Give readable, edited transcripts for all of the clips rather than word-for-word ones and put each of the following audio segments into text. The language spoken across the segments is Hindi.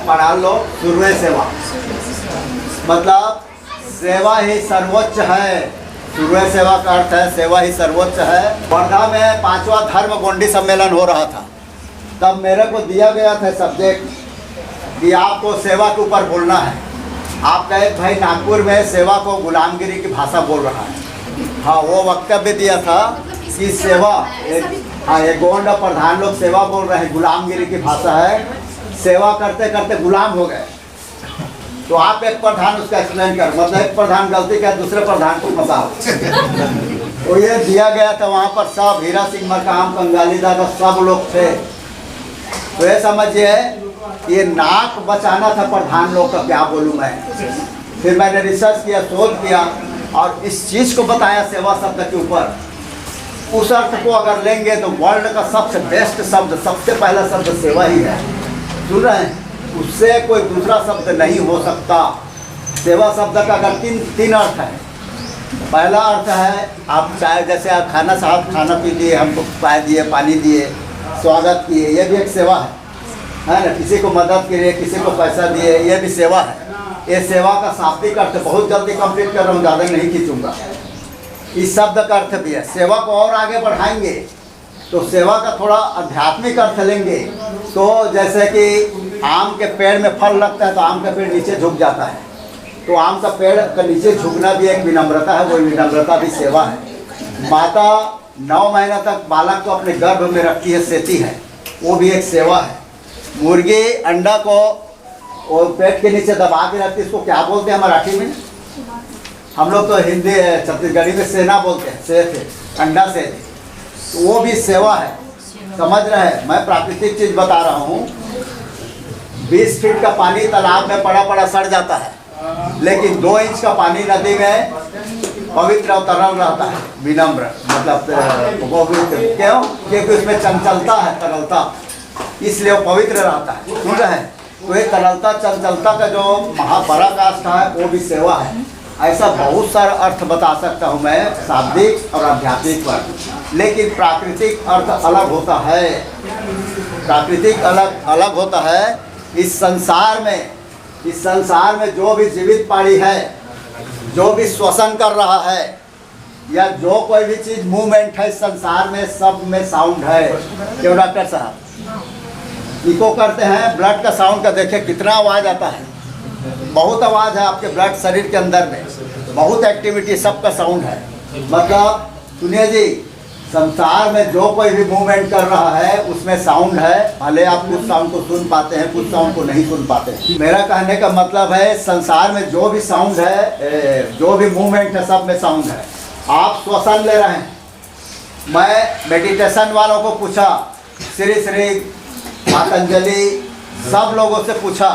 पढ़ा लो, शुरू सेवा मतलब सेवा ही सर्वोच्च है। शुरू सेवा का अर्थ है सेवा ही सर्वोच्च है। वर्धा में 5वां धर्म गोंडी सम्मेलन हो रहा था, तब मेरे को दिया गया था सब्जेक्ट कि आपको सेवा के ऊपर बोलना है। आप कहे भाई नागपुर में सेवा को गुलामगिरी की भाषा बोल रहा है। हाँ, वो वक्तव्य दिया था कि सेवा एक गोंड प्रधान लोग सेवा बोल रहे हैं, गुलामगिरी की भाषा है, सेवा करते करते गुलाम हो गए। तो आप एक प्रधान उसका एक्सप्लेन कर, मतलब एक प्रधान गलती करे दूसरे प्रधान को फंसाओ। तो ये दिया गया था वहाँ पर, सब हीरा सिंह मकाम, कंगाली दादा सब लोग थे। तो ये समझिए ये नाक बचाना था प्रधान लोग का, क्या बोलूँ मैं। फिर मैंने रिसर्च किया, शोध किया और इस चीज़ को बताया सेवा शब्द के ऊपर। उस अर्थ को अगर लेंगे तो वर्ल्ड का सबसे बेस्ट शब्द, सबसे पहला शब्द सेवा ही है। सुन रहे हैं, उससे कोई दूसरा शब्द नहीं हो सकता। सेवा शब्द का अगर तीन अर्थ है। पहला अर्थ है आप चाहे जैसे आप खाना साहब खाना पी दिए, हमको चाय दिए, पानी दिए, स्वागत किए, ये भी एक सेवा है ना। किसी को मदद किए, किसी को पैसा दिए, ये भी सेवा है। ये सेवा का शाब्दिक अर्थ बहुत जल्दी कंप्लीट कर रहा हूँ, ज़्यादा नहीं खींचूंगा। इस शब्द का अर्थ भी है। सेवा को और आगे बढ़ाएंगे तो सेवा का थोड़ा आध्यात्मिक अर्थ लेंगे। तो जैसे कि आम के पेड़ में फल लगता है तो आम का पेड़ नीचे झुक जाता है, तो आम का पेड़ का नीचे झुकना भी एक विनम्रता है, वो विनम्रता भी सेवा है। माता 9 महीना तक बालक को अपने गर्भ में रखती है, सेती है, वो भी एक सेवा है। मुर्गी अंडा को और पेट के नीचे दबा के रखती है, इसको क्या बोलते हैं मराठी में? हम लोग तो हिंदी छत्तीसगढ़ी में सेना बोलते हैं, से थे अंडा से, तो वो भी सेवा है। समझ रहे हैं, मैं प्राकृतिक चीज़ बता रहा हूँ। 20 फीट का पानी तालाब में पड़ा पड़ा सड़ जाता है, लेकिन 2 इंच का पानी नदी में पवित्र और तरल रहता है, विनम्र मतलब पवित्र। क्यों? क्योंकि उसमें चंचलता है, तरलता, इसलिए वो पवित्र रहता है। सुन रहे हैं, तो ये तरलता चंचलता का जो महापराकाष्ठा है वो भी सेवा है। ऐसा बहुत सारा अर्थ बता सकता हूँ मैं, शाब्दिक और आध्यात्मिक पर, लेकिन प्राकृतिक अर्थ अलग होता है। प्राकृतिक अलग होता है। इस संसार में जो भी जीवित प्राणी है, जो भी श्वसन कर रहा है, या जो कोई भी चीज़ मूवमेंट है इस संसार में, सब में साउंड है। क्यों डॉक्टर साहब? इको करते हैं, ब्लड का साउंड का देखिए कितना आवाज़ आता है, बहुत आवाज़ है आपके ब्लड शरीर के अंदर में, बहुत एक्टिविटी, सबका साउंड है। मतलब सुनिए जी, संसार में जो कोई भी मूवमेंट कर रहा है उसमें साउंड है। भले आप कुछ साउंड को सुन पाते हैं, कुछ साउंड को नहीं सुन पाते हैं। मेरा कहने का मतलब है संसार में जो भी साउंड है, जो भी मूवमेंट है, सब में साउंड है। आप श्वसन ले रहे हैं, मैं मेडिटेशन वालों को पूछा, श्री पतंजलि सब लोगों से पूछा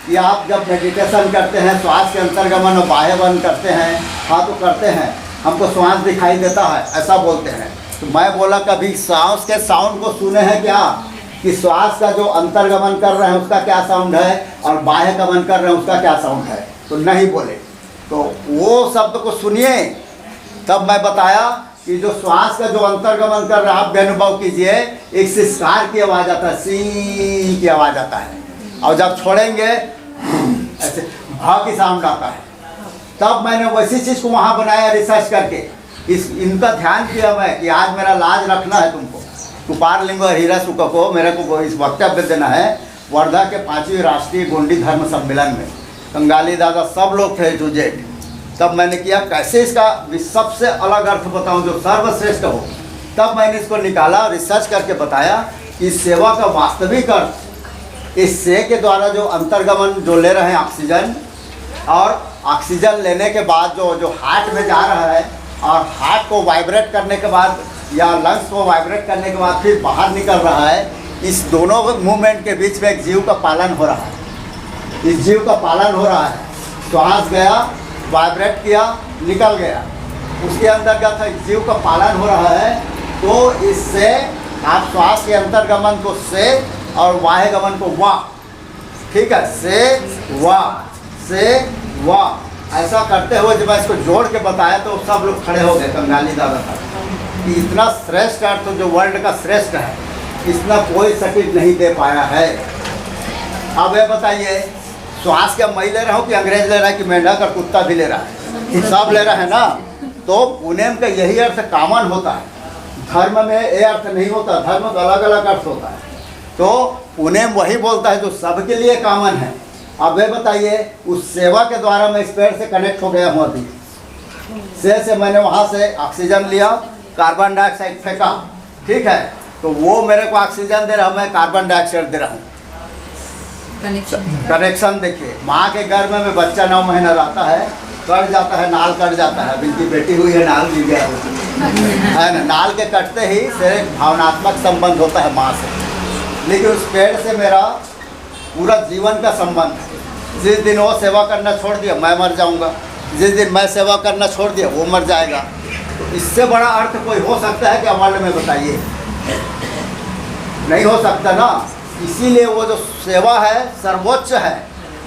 कि आप जब मेडिटेशन करते हैं, श्वास के अंतर्गमन और बाह्यगमन करते हैं? हाँ, तो करते हैं, हमको श्वास दिखाई देता है, ऐसा बोलते हैं। तो मैं बोला कभी सांस के साउंड को सुने हैं क्या, कि श्वास का जो अंतर्गमन कर रहे हैं उसका क्या साउंड है और बाह्य गमन कर रहे हैं उसका क्या साउंड है? तो नहीं बोले। तो वो शब्द को सुनिए, तब मैं बताया कि जो श्वास का जो अंतर्गमन कर रहा है, आप भी अनुभव कीजिए, एक सिस्कार की आवाज़ आता है, सी की आवाज़ आता है, और जब छोड़ेंगे ऐसे भा की साउंड आता है। तब मैंने वैसी चीज़ को वहाँ बनाया रिसर्च करके। इनका ध्यान किया मैं कि आज मेरा लाज रखना है तुमको, कुपार लिंग और हीरा सुख को मेरे को इस वक्तव्य देना है। वर्धा के 5वीं राष्ट्रीय गोंडी धर्म सम्मेलन में कंगाली दादा सब लोग थे टू जेड। तब मैंने किया कैसे इसका सबसे अलग अर्थ बताऊं जो सर्वश्रेष्ठ हो। तब मैंने इसको निकाला, रिसर्च करके बताया कि सेवा का वास्तविक अर्थ इस से के द्वारा जो अंतर्गमन जो ले रहे हैं ऑक्सीजन, और ऑक्सीजन लेने के बाद जो हार्ट में जा रहा है, और हार्ट को वाइब्रेट करने के बाद या लंग्स को वाइब्रेट करने के बाद फिर बाहर निकल रहा है, इस दोनों मूवमेंट के बीच में एक जीव का पालन हो रहा है। इस जीव का पालन हो रहा है। श्वास गया, वाइब्रेट किया, निकल गया, उसके अंतर्गत एक जीव का पालन हो रहा है। तो इससे आप श्वास के अंतर्गमन को से और बाह्य गमन को वाह, ठीक है, से वाह ऐसा करते हुए जब मैं इसको जोड़ के बताया तो सब लोग खड़े हो गए कंगाली दादा का, कि इतना श्रेष्ठ अर्थ जो वर्ल्ड का श्रेष्ठ है, इतना कोई सटीक नहीं दे पाया है। अब ये बताइए, श्वास क्या मैं ले रहा हूँ कि अंग्रेज ले रहा है कि मेंढक और कुत्ता भी ले रहा है? सब ले रहा है ना। तो पुनेम का यही अर्थ कॉमन होता है, धर्म में ये अर्थ नहीं होता, धर्म का अलग अलग अर्थ होता है। तो पुनेम वही बोलता है जो सबके लिए कॉमन है। अब ये बताइए, उस सेवा के द्वारा मैं इस पेड़ से कनेक्ट हो गया हूँ। अभी से मैंने वहाँ से ऑक्सीजन लिया, कार्बन डाइऑक्साइड फेंका, ठीक है, तो वो मेरे को ऑक्सीजन दे रहा, मैं कार्बन डाइऑक्साइड दे रहा हूँ। कनेक्शन देखिए, माँ के गर्भ में बच्चा 9 महीना रहता है, कट जाता है, नाल कट जाता है। अभी की बेटी हुई है, नाल गिर गया है ना। नाल के कटते ही से एक भावनात्मक संबंध होता है माँ से, लेकिन उस पेड़ से मेरा पूरा जीवन का संबंध है। जिस दिन वो सेवा करना छोड़ दिया मैं मर जाऊंगा, जिस दिन मैं सेवा करना छोड़ दिया वो मर जाएगा। तो इससे बड़ा अर्थ कोई हो सकता है क्या वर्ल्ड में? बताइए, नहीं हो सकता ना। इसीलिए वो जो सेवा है सर्वोच्च है,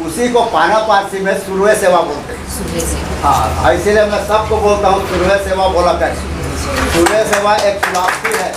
उसी को पाना पारसी में सूर्य सेवा बोलते हैं। हाँ, इसीलिए मैं सबको बोलता हूँ सूर्य सेवा बोला कर। सूर्य सेवा एक फिलॉसफी है।